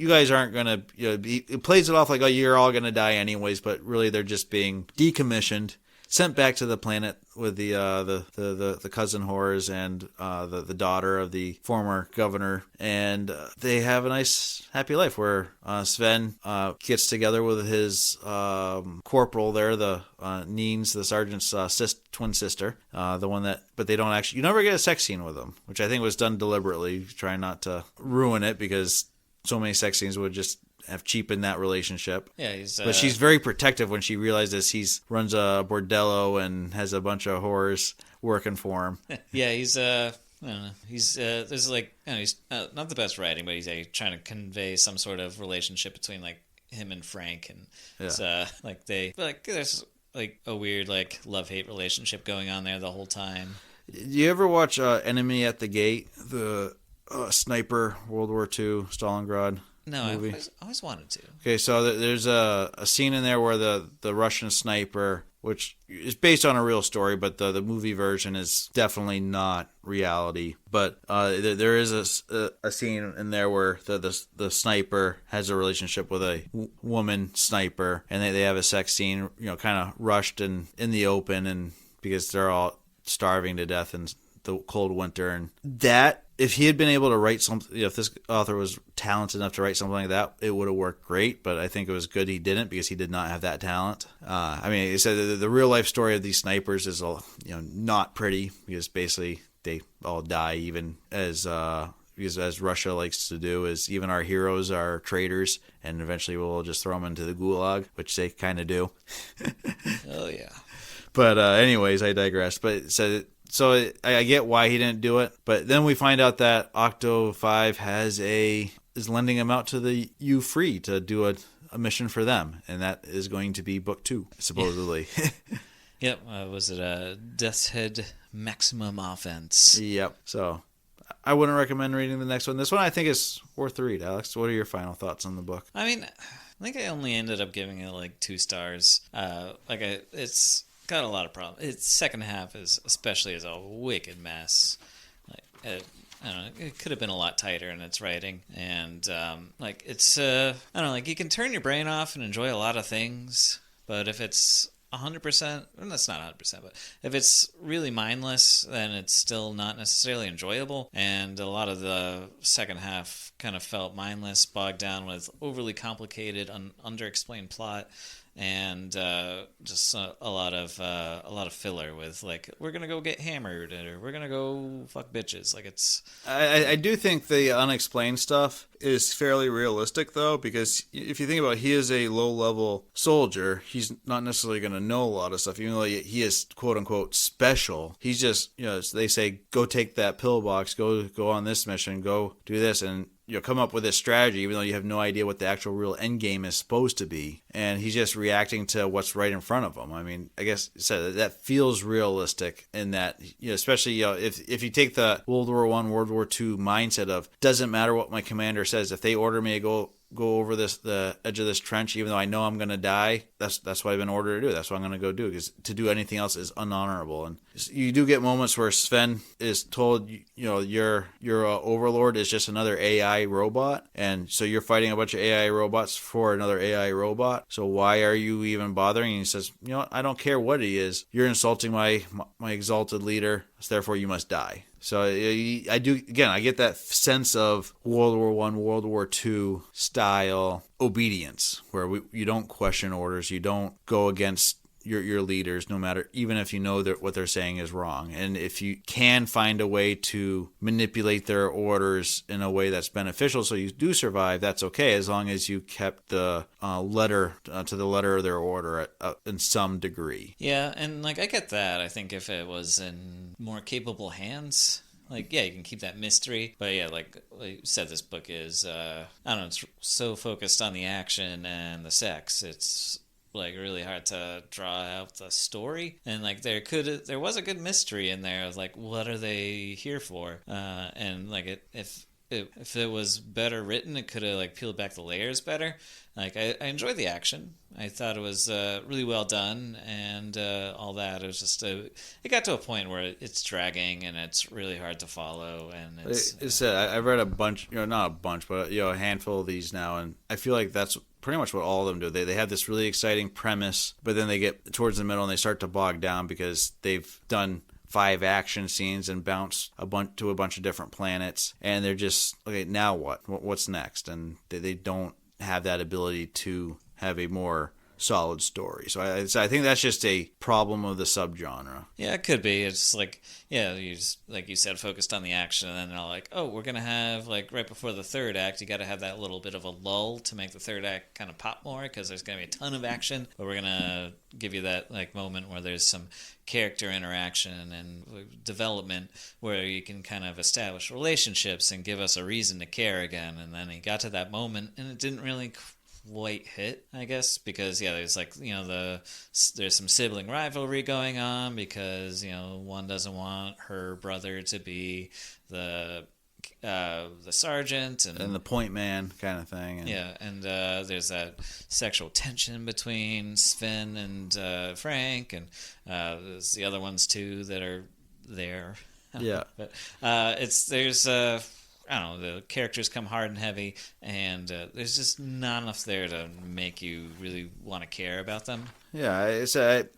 guys aren't gonna, he plays it off like, oh, you're all gonna die anyways, but really they're just being decommissioned, sent back to the planet with the cousin whores and the daughter of the former governor, and they have a nice happy life where Sven gets together with his corporal there, the Neen's, the sergeant's twin sister, the one that, but they don't actually, you never get a sex scene with them, which I think was done deliberately, trying not to ruin it, because so many sex scenes would just have cheapened that relationship. Yeah, but she's very protective when she realizes he runs a bordello and has a bunch of whores working for him. Yeah, he's I don't know. He's there's like, he's not the best writing, but he's trying to convey some sort of relationship between like him and Frank, and it's like there's like a weird like love-hate relationship going on there the whole time. Do you ever watch Enemy at the Gate, the sniper World War II Stalingrad? No, I always wanted to. Okay, so there's a scene in there where the Russian sniper, which is based on a real story, but the movie version is definitely not reality. But there is a scene in there where the sniper has a relationship with a woman sniper, and they have a sex scene, kind of rushed and in the open, and because they're all starving to death in the cold winter. And that, if he had been able to write something, if this author was talented enough to write something like that, it would have worked great. But I think it was good he didn't, because he did not have that talent. I mean, he said the real life story of these snipers is not pretty, because basically they all die, even as because as Russia likes to do, is even our heroes are traitors, and eventually we'll just throw them into the gulag, which they kind of do. Oh yeah. But anyways, I digress. But so I get why he didn't do it, but then we find out that Octo 5 is lending him out to the U-Free to do a mission for them, and that is going to be book 2, supposedly. Yep. Was it a Death's Head Maximum Offense? Yep. So I wouldn't recommend reading the next one. This one I think is worth the read. Alex, what are your final thoughts on the book? I mean, I think I only ended up giving it like 2 stars. It's got a lot of problems. Its second half is a wicked mess. I don't know. It could have been a lot tighter in its writing, and it's I don't know. Like, you can turn your brain off and enjoy a lot of things, but if it's 100%, and that's not 100%, but if it's really mindless, then it's still not necessarily enjoyable. And a lot of the second half kind of felt mindless, bogged down with overly complicated, underexplained plot, and just a lot of filler with like, we're gonna go get hammered, or we're gonna go fuck bitches. Like, it's I do think the unexplained stuff is fairly realistic, though, because if you think about it, he is a low-level soldier. He's not necessarily going to know a lot of stuff, even though he is quote-unquote special. He's just, they say, go take that pillbox, go on this mission, go do this, and come up with this strategy, even though you have no idea what the actual real end game is supposed to be. And he's just reacting to what's right in front of him. I mean, I guess that feels realistic in that, especially if you take the World War I, World War II mindset of, doesn't matter what my commander says, if they order me to go over the edge of this trench, even though I know I'm going to die, that's what I've been ordered to do. That's what I'm going to go do, because to do anything else is unhonorable. And you do get moments where Sven is told, your overlord is just another AI robot, and so you're fighting a bunch of AI robots for another AI robot. So why are you even bothering? And he says, I don't care what he is. You're insulting my exalted leader, so therefore you must die. So I do, again, I get that sense of World War I, World War II style obedience, where you don't question orders, you don't go against your leaders, no matter, even if you know that what they're saying is wrong. And if you can find a way to manipulate their orders in a way that's beneficial so you do survive, that's okay, as long as you kept the letter to the letter of their order in some degree. Yeah, and like, I get that. I think if it was in more capable hands, like, yeah, you can keep that mystery. But yeah, like you said, this book is, I don't know, it's so focused on the action and the sex. It's like really hard to draw out the story. And like, there was a good mystery in there of like, what are they here for? And like, if it was better written, it could have like peeled back the layers better. Like, I enjoyed the action. I thought it was really well done, and all that. It was just it got to a point where it's dragging and it's really hard to follow. And I've read a bunch, not a bunch, but a handful of these now, and I feel like that's pretty much what all of them do. They have this really exciting premise, but then they get towards the middle and they start to bog down because they've done 5 action scenes and bounce to a bunch of different planets, and they're just, okay, now what's next? And they don't have that ability to have a more solid story. So I think that's just a problem of the subgenre. Yeah, it could be. It's like, yeah, you just, like you said, focused on the action, and then they're like, oh, we're going to have, like, right before the third act, you got to have that little bit of a lull to make the third act kind of pop more, because there's going to be a ton of action, but we're going to give you that, like, moment where there's some character interaction and development where you can kind of establish relationships and give us a reason to care again. And then he got to that moment, and it didn't really quite hit, I guess, because there's like, there's some sibling rivalry going on because one doesn't want her brother to be the sergeant and the point man kind of thing. And there's that sexual tension between Sven and Frank, and there's the other ones too that are there. Yeah. But there's I don't know, the characters come hard and heavy, and there's just not enough there to make you really want to care about them. Yeah,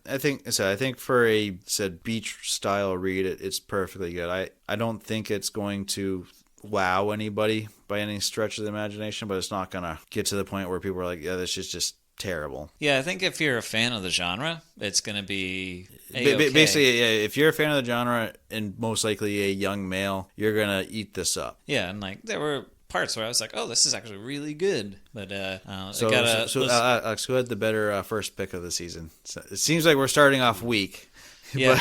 I think for a beach style read, it's perfectly good. I don't think it's going to wow anybody by any stretch of the imagination, but it's not gonna get to the point where people are like, yeah, this is just terrible. Yeah, I think if you're a fan of the genre, it's gonna be basically, yeah, if you're a fan of the genre and most likely a young male, you're gonna eat this up. Yeah, and like, there were parts where I was like, oh, this is actually really good. But so Alex, who had the better first pick of the season? So it seems like we're starting off weak. Yeah.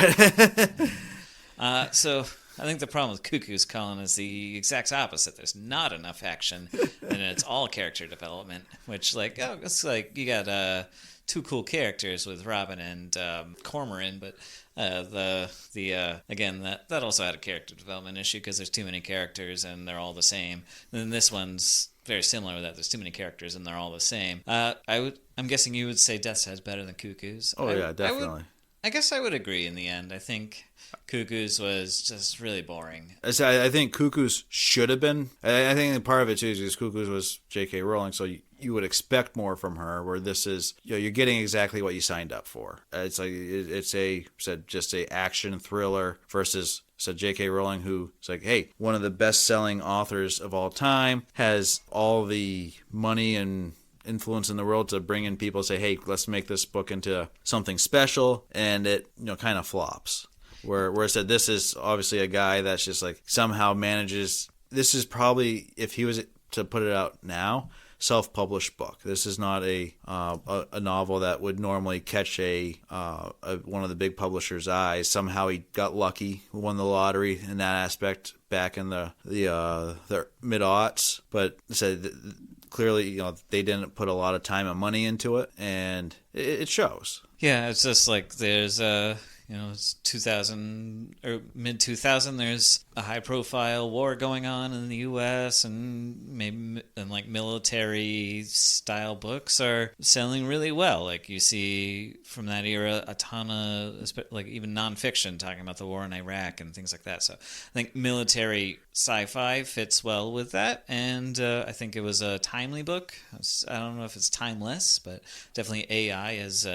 So I think the problem with Cuckoo's Calling is the exact opposite. There's not enough action, and it's all character development, which, like, it's like you got 2 cool characters with Robin and Cormoran, but again, that also had a character development issue because there's too many characters and they're all the same. And then this one's very similar with that. There's too many characters and they're all the same. I'm guessing you would say Death's Head's better than Cuckoo's. Oh, yeah, definitely. I guess I would agree in the end. I think Cuckoo's was just really boring. I think Cuckoo's should have been. I think part of it too is because Cuckoo's was J.K. Rowling, so you would expect more from her. Where this is, you're getting exactly what you signed up for. It's like just a action thriller versus J.K. Rowling, who is like, hey, one of the best-selling authors of all time, has all the money and influence in the world to bring in people and say, hey, let's make this book into something special, and it kind of flops. Where I said this is obviously a guy that's just like somehow manages. This is probably, if he was to put it out now, self-published book. This is not a novel that would normally catch one of the big publishers' eyes. Somehow he got lucky, won the lottery in that aspect back in the mid-aughts. But said clearly, they didn't put a lot of time and money into it, and it shows. Yeah, it's just like there's it's 2000 or mid 2000. There's a high profile war going on in the U.S. and like military style books are selling really well. Like you see from that era a ton of like even nonfiction talking about the war in Iraq and things like that. So I think military sci-fi fits well with that, and I think it was a timely book. I don't know if it's timeless, but definitely AI has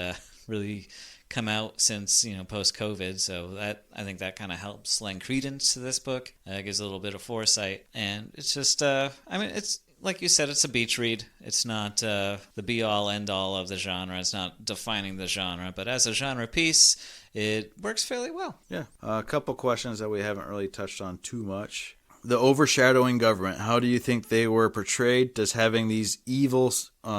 really come out since post-COVID, so that I think that kind of helps lend credence to this book. Gives a little bit of foresight, and it's just it's like you said, it's a beach read. It's not the be-all end-all of the genre. It's not defining the genre, but as a genre piece, it works fairly well. Yeah. A couple questions that we haven't really touched on too much. The overshadowing government, how do you think they were portrayed? Does having these evil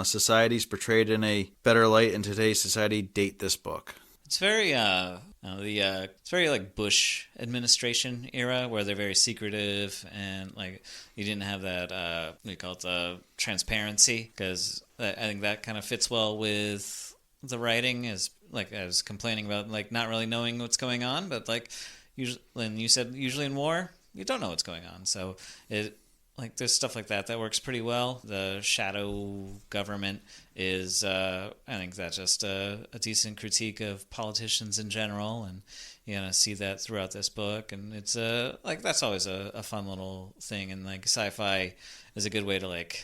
societies portrayed in a better light in today's society date this book? It's very it's very like Bush administration era, where they're very secretive, and like you didn't have that what do you call it, transparency, because I think that kind of fits well with the writing. As like I was complaining about, like not really knowing what's going on, but like usually, and you said usually in war you don't know what's going on, so it. Like there's stuff like that works pretty well. The shadow government is, I think that's just a decent critique of politicians in general, and you're gonna see that throughout this book. And it's like that's always a fun little thing. And like sci-fi is a good way to like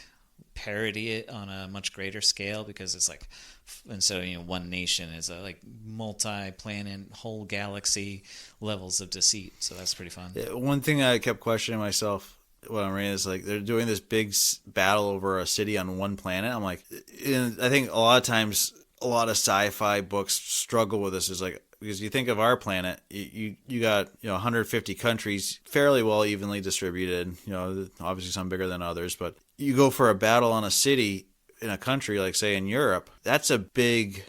parody it on a much greater scale, because it's like, and so one nation is a like multi-planet, whole galaxy levels of deceit. So that's pretty fun. Yeah, one thing I kept questioning myself what I'm reading is like they're doing this big battle over a city on one planet. I'm like, I think a lot of times a lot of sci-fi books struggle with this. Is like, because you think of our planet, you got 150 countries fairly well evenly distributed. Obviously some bigger than others, but you go for a battle on a city in a country like say in Europe, that's a big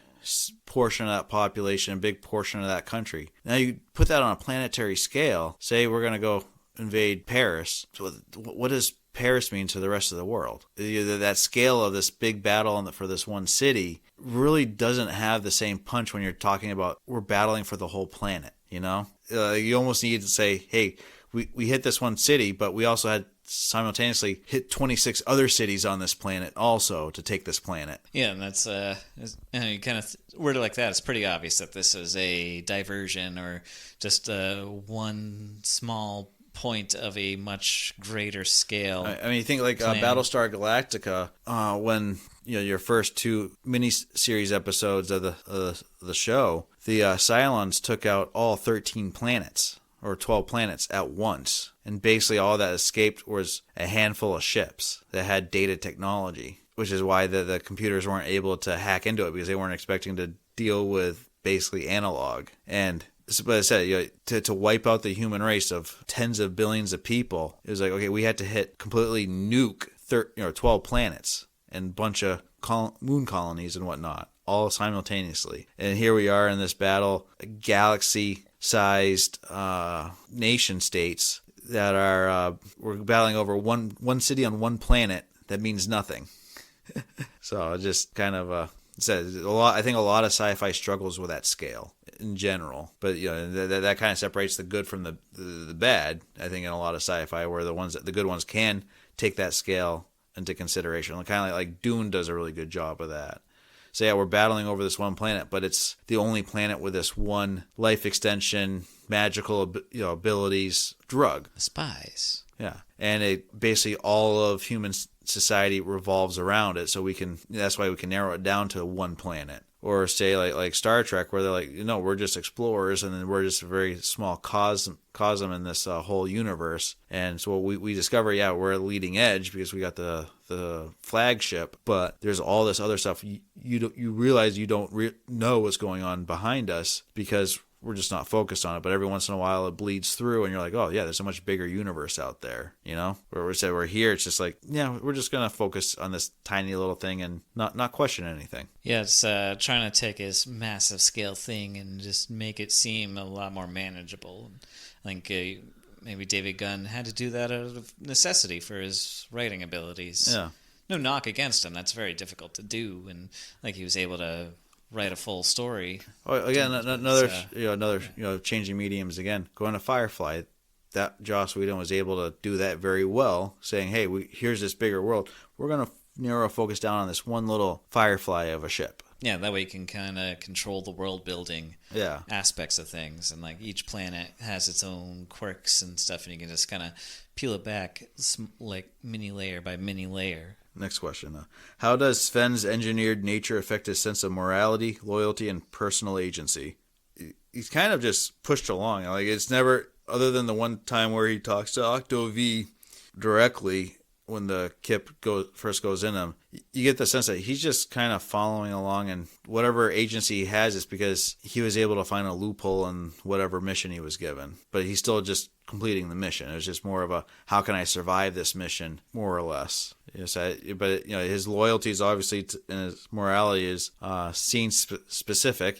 portion of that population, a big portion of that country. Now you put that on a planetary scale. Say we're gonna go invade Paris. So what does Paris mean to the rest of the world? That scale of this big battle for this one city really doesn't have the same punch when you're talking about we're battling for the whole planet. You almost need to say, hey, we hit this one city, but we also had simultaneously hit 26 other cities on this planet also to take this planet. Yeah, and that's you kind of word it like that. It's pretty obvious that this is a diversion or just one small point of a much greater scale. I mean, you think like Battlestar Galactica, when your first two mini-series episodes of the show, the Cylons took out all 13 planets or 12 planets at once, and basically all that escaped was a handful of ships that had data technology, which is why the computers weren't able to hack into it, because they weren't expecting to deal with basically analog. And but I said, to wipe out the human race of tens of billions of people, it was like, okay, we had to hit completely nuke 12 planets and a bunch of moon colonies and whatnot, all simultaneously. And here we are in this battle, galaxy-sized nation states that are we're battling over one city on one planet that means nothing. So just kind of says a lot. I think a lot of sci-fi struggles with that scale in general, but that kind of separates the good from the bad. I think in a lot of sci-fi, where the good ones can take that scale into consideration, kind of like Dune does a really good job of that. say, yeah, we're battling over this one planet, but it's the only planet with this one life extension, magical, abilities drug. The spies. Yeah, and it basically all of human society revolves around it. So that's why we can narrow it down to one planet. Or say like Star Trek, where they're like, we're just explorers, and then we're just a very small cosm in this whole universe. And so we discover, we're at the leading edge because we got the flagship, but there's all this other stuff. You realize you don't know what's going on behind us because we're just not focused on it. But every once in a while it bleeds through, and you're like, oh yeah, there's a much bigger universe out there, where we're here, it's just like, we're just gonna focus on this tiny little thing and not question anything. Yeah, it's trying to take this massive scale thing and just make it seem a lot more manageable. I think maybe David Gunn had to do that out of necessity for his writing abilities. Yeah, no knock against him, that's very difficult to do, and like he was able to write a full story. Oh, again, another changing mediums again. Going to Firefly, that Joss Whedon was able to do that very well, saying, hey, here's this bigger world. We're going to narrow focus down on this one little Firefly of a ship. Yeah, that way you can kind of control the world building aspects of things, and like each planet has its own quirks and stuff, and you can just kind of peel it back like mini layer by mini layer. Next question, though. How does Sven's engineered nature affect his sense of morality, loyalty, and personal agency? He's kind of just pushed along. Like, it's never, other than the one time where he talks to Octo V directly when the Kip first goes in him, you get the sense that he's just kind of following along, and whatever agency he has is because he was able to find a loophole in whatever mission he was given. But he's still just completing the mission. It was just more of a, how can I survive this mission, more or less. Yes, but his loyalty is obviously and his morality is scene specific.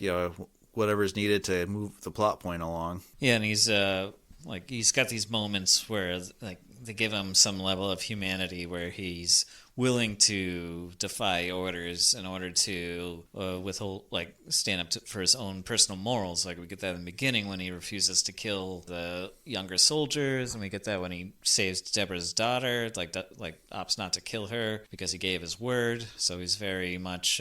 Whatever is needed to move the plot point along. Yeah, and he's got these moments where like they give him some level of humanity where he's willing to defy orders in order to stand up for his own personal morals. Like we get that in the beginning when he refuses to kill the younger soldiers, and we get that when he saves Deborah's daughter, like opts not to kill her because he gave his word. So he's very much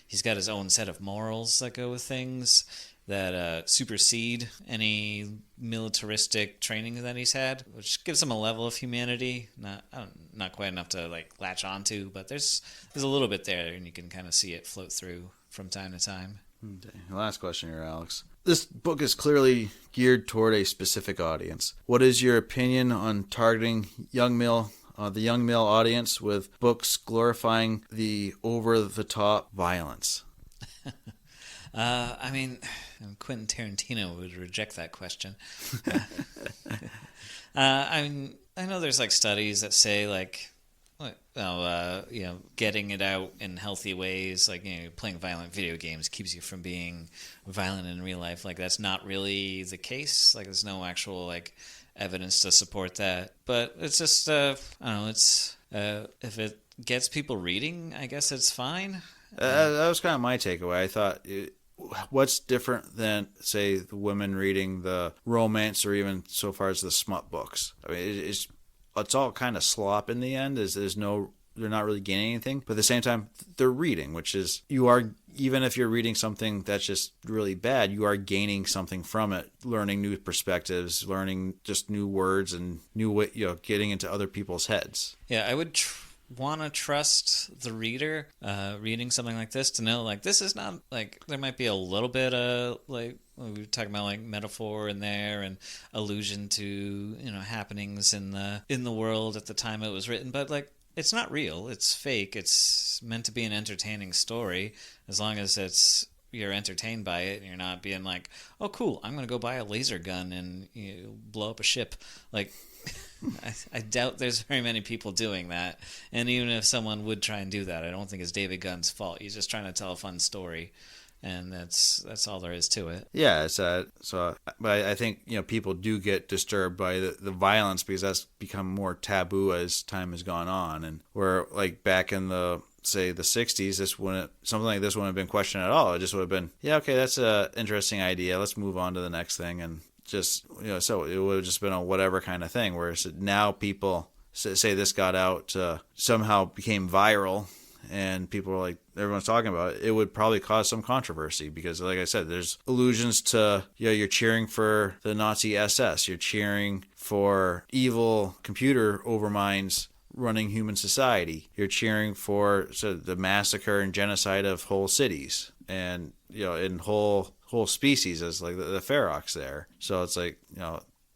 he's got his own set of morals that go with things that supersede any militaristic training that he's had, which gives him a level of humanity. Not quite enough to like latch onto, but there's a little bit there, and you can kind of see it float through from time to time. Okay. Last question here, Alex. This book is clearly geared toward a specific audience. What is your opinion on targeting the young male audience with books glorifying the over-the-top violence? I mean, Quentin Tarantino would reject that question. I know there's like studies that say like, getting it out in healthy ways, like playing violent video games keeps you from being violent in real life. Like that's not really the case. Like there's no actual like evidence to support that. But it's just I don't know. It's if it gets people reading, I guess it's fine. That was kind of my takeaway. I thought, what's different than, say, the women reading the romance or even so far as the smut books? I mean, it's all kind of slop in the end. They're not really gaining anything. But at the same time, they're reading, which is, even if you're reading something that's just really bad, you are gaining something from it, learning new perspectives, learning just new words and getting into other people's heads. Yeah, I would want to trust the reader reading something like this to know like this is not like, there might be a little bit of like we were talking about like metaphor in there and allusion to happenings in the world at the time it was written, but like it's not real, it's fake, it's meant to be an entertaining story as long as you're entertained by it and you're not being like, oh cool, I'm gonna go buy a laser gun and blow up a ship. Like I doubt there's very many people doing that, and even if someone would try and do that, I don't think it's David Gunn's fault. He's just trying to tell a fun story, and that's all there is to it. Yeah, but I think people do get disturbed by the violence because that's become more taboo as time has gone on, and where like back in the 60s, something like this wouldn't have been questioned at all. It just would have been, yeah, okay, that's a interesting idea. Let's move on to the next thing, and just so it would have just been a whatever kind of thing. Whereas now people say this got out, somehow became viral, and people are like, everyone's talking about it, it would probably cause some controversy because, like I said, there's allusions to, you're cheering for the Nazi SS, you're cheering for evil computer overminds running human society, you're cheering for the massacre and genocide of whole cities and in whole species as like the Ferox there. So it's like,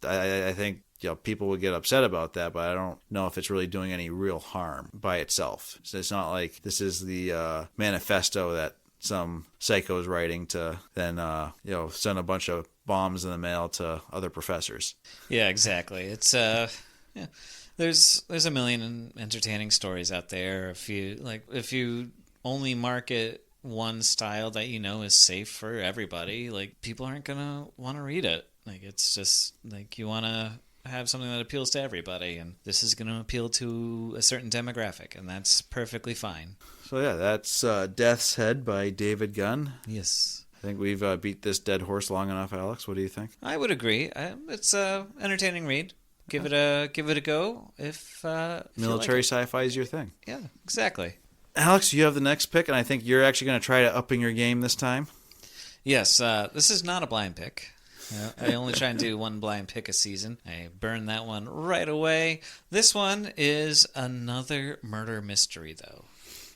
I think people would get upset about that, but I don't know if it's really doing any real harm by itself. So it's not like this is the manifesto that some psycho is writing to then send a bunch of bombs in the mail to other professors. Yeah, exactly. It's there's a million entertaining stories out there. If you only market one style that is safe for everybody, like people aren't gonna want to read it. Like it's just like you want to have something that appeals to everybody, and this is going to appeal to a certain demographic, and that's perfectly fine. So yeah, that's Death's Head by David Gunn. Yes. I think we've beat this dead horse long enough, Alex. What do you think? I would agree. It's a entertaining read. Give it a go if military like sci-fi is your thing. Yeah, exactly. Alex, you have the next pick, and I think you're actually going to try to upping your game this time. Yes, this is not a blind pick. I only try and do one blind pick a season. I burn that one right away. This one is another murder mystery, though.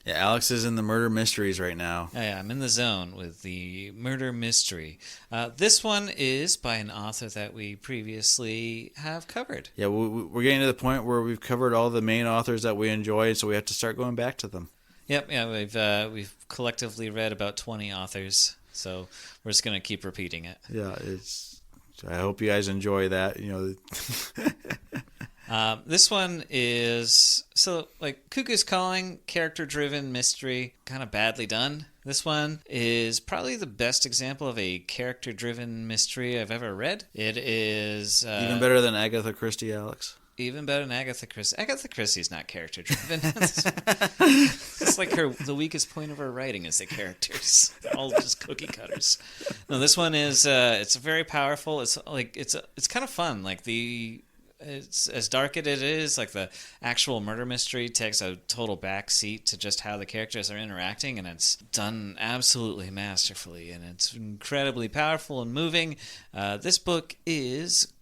Yeah, Alex is in the murder mysteries right now. Yeah, I'm in the zone with the murder mystery. This one is by an author that we previously have covered. Yeah, we're getting to the point where we've covered all the main authors that we enjoy, so we have to start going back to them. Yep, yeah, we've collectively read about 20 authors. So we're just gonna keep repeating it. Yeah, I hope you guys enjoy that. This one is Cuckoo's Calling, character-driven mystery, kind of badly done. This one is probably the best example of a character-driven mystery I've ever read. It is even better than Agatha Christie, Alex. Even better than Agatha Christie. Agatha Christie's not character-driven. It's like the weakest point of her writing is the characters. They're all just cookie cutters. No, this one is it's very powerful. It's kind of fun. Like it's as dark as it is. Like the actual murder mystery takes a total backseat to just how the characters are interacting, and it's done absolutely masterfully, and it's incredibly powerful and moving. This book is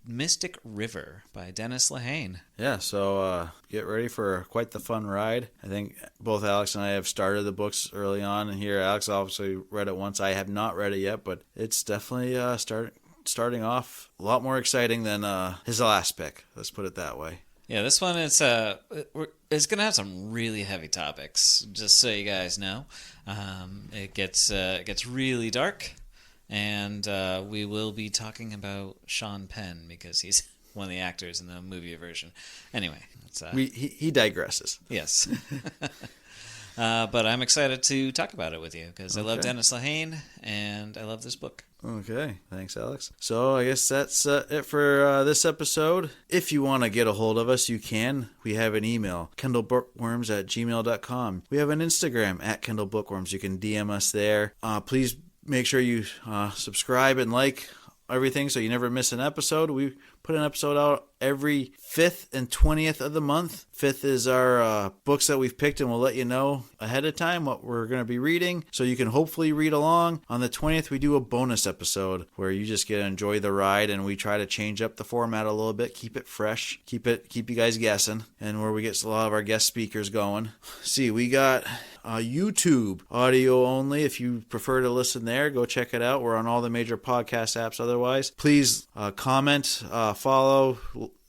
Mystic River by Denis Lehane. Yeah, so get ready for quite the fun ride. I think both Alex and I have started the books early on, and here Alex obviously read it once. I have not read it yet, but it's definitely starting off a lot more exciting than his last pick. Let's put it that way. Yeah, this one it's going to have some really heavy topics, just so you guys know. It gets really dark. And we will be talking about Sean Penn because he's one of the actors in the movie version. Anyway, he digresses. Yes. But I'm excited to talk about it with you because I love Denis Lehane and I love this book. Okay. Thanks, Alex. So I guess that's it for this episode. If you want to get a hold of us, you can. We have an email, kendallbookworms@gmail.com. We have an Instagram, @kendallbookworms. You can DM us there. Please make sure you subscribe and like everything so you never miss an episode. We put an episode out every 5th and 20th of the month. 5th is our books that we've picked, and we'll let you know ahead of time what we're going to be reading so you can hopefully read along. On the 20th, we do a bonus episode where you just get to enjoy the ride, and we try to change up the format a little bit, keep it fresh, keep you guys guessing, and where we get a lot of our guest speakers going. See, we got YouTube audio only. If you prefer to listen there, go check it out. We're on all the major podcast apps otherwise. Please comment, follow,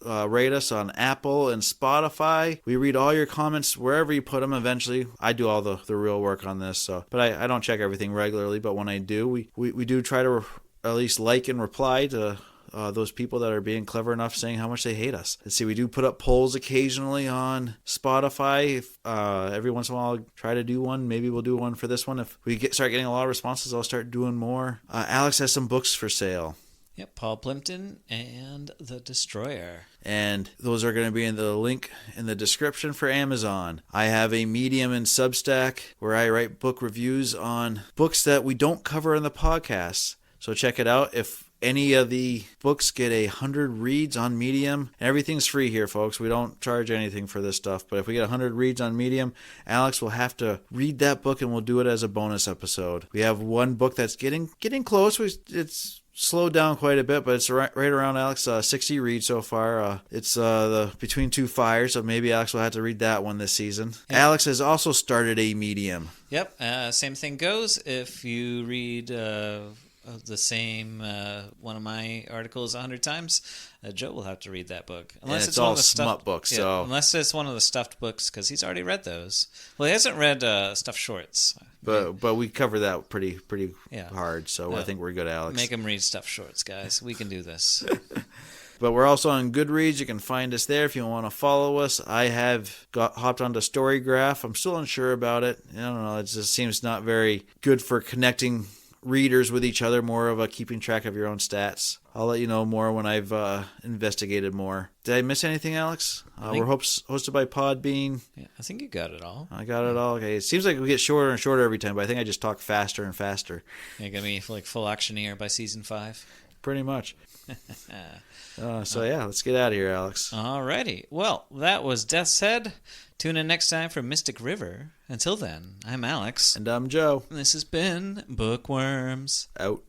rate us on Apple and Spotify. We read all your comments wherever you put them eventually. I do all the real work on this, but I don't check everything regularly, but when I do, we do try to at least like and reply to those people that are being clever enough saying how much they hate us. Let's see, we do put up polls occasionally on Spotify. Every once in a while I'll try to do one. Maybe we'll do one for this one. If we start getting a lot of responses, I'll start doing more. Alex has some books for sale. Yep, Paul Plimpton and The Destroyer. And those are going to be in the link in the description for Amazon. I have a Medium and Substack where I write book reviews on books that we don't cover in the podcast. So check it out. If any of the books get 100 reads on Medium, everything's free here, folks. We don't charge anything for this stuff. But if we get 100 reads on Medium, Alex will have to read that book, and we'll do it as a bonus episode. We have one book that's getting close. It's slowed down quite a bit, but it's right around, Alex, 60 reads so far. It's the Between Two Fires, so maybe Alex will have to read that one this season. Yep. Alex has also started a Medium. Yep, same thing goes. If you read the same one of my articles 100 times, Joe will have to read that book. Unless it's all smut books. So. Unless it's one of the stuffed books, because he's already read those. Well, he hasn't read stuffed shorts. But we cover that pretty hard, so I think we're good, Alex. Make him read stuffed shorts, guys. We can do this. But we're also on Goodreads. You can find us there if you want to follow us. I have hopped onto Storygraph. I'm still unsure about it. I don't know. It just seems not very good for connecting readers with each other, more of a keeping track of your own stats. I'll let you know more when I've investigated more. Did I miss anything, Alex? We're hosted by Podbean. Yeah, I think you got it all. I got it all. Okay. It seems like we get shorter and shorter every time, but I think I just talk faster and faster. You're going to be like full auctioneer by season 5? Pretty much. Let's get out of here, Alex. Alrighty. Well, that was Death's Head. Tune in next time for Mystic River. Until then, I'm Alex. And I'm Joe. And this has been Bookworms. Out.